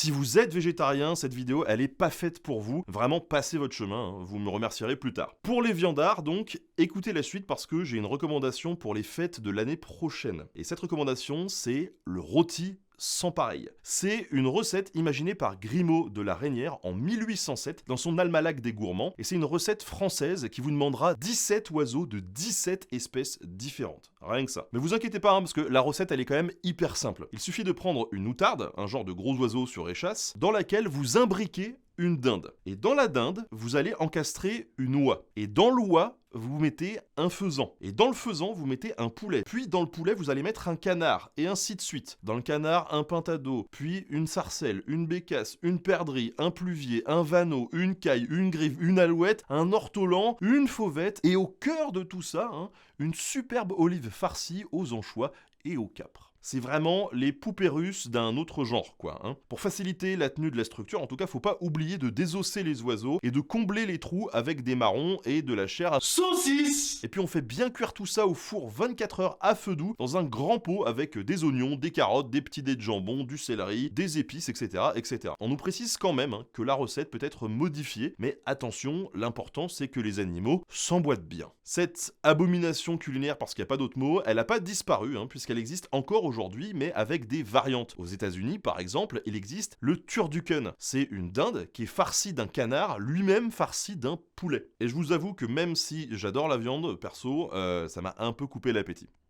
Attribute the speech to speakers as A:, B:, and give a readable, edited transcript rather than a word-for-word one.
A: Si vous êtes végétarien, cette vidéo, elle est pas faite pour vous. Vraiment, passez votre chemin, hein, vous me remercierez plus tard. Pour les viandards, donc, écoutez la suite parce que j'ai une recommandation pour les fêtes de l'année prochaine. Et cette recommandation, c'est le rôti sans pareil. C'est une recette imaginée par Grimaud de la Reynière en 1807 dans son Almanach des gourmands, et c'est une recette française qui vous demandera 17 oiseaux de 17 espèces différentes. Rien que ça. Mais vous inquiétez pas, hein, parce que la recette elle est quand même hyper simple. Il suffit de prendre une outarde, un genre de gros oiseau sur échasse, dans laquelle vous imbriquez une dinde. Et dans la dinde, vous allez encastrer une oie. Et dans l'oie, vous mettez un faisan. Et dans le faisan, vous mettez un poulet. Puis dans le poulet, vous allez mettre un canard. Et ainsi de suite. Dans le canard, un pintado. Puis une sarcelle, une bécasse, une perdrix, un pluvier, un vanneau, une caille, une grive, une alouette, un ortolan, une fauvette. Et au cœur de tout ça, hein, une superbe olive farcie aux anchois et au capre. C'est vraiment les poupées russes d'un autre genre, quoi. Hein. Pour faciliter la tenue de la structure, en tout cas, faut pas oublier de désosser les oiseaux et de combler les trous avec des marrons et de la chair à saucisse. Et puis on fait bien cuire tout ça au four 24 heures à feu doux dans un grand pot avec des oignons, des carottes, des petits dés de jambon, du céleri, des épices, etc., etc. On nous précise quand même hein, que la recette peut être modifiée, mais attention, l'important c'est que les animaux s'emboîtent bien. Cette abomination culinaire, parce qu'il n'y a pas d'autre mot, elle n'a pas disparu, hein, puisqu'elle existe encore aujourd'hui, mais avec des variantes. Aux États-Unis, par exemple, il existe le turducken. C'est une dinde qui est farcie d'un canard, lui-même farci d'un poulet. Et je vous avoue que même si j'adore la viande, perso, ça m'a un peu coupé l'appétit.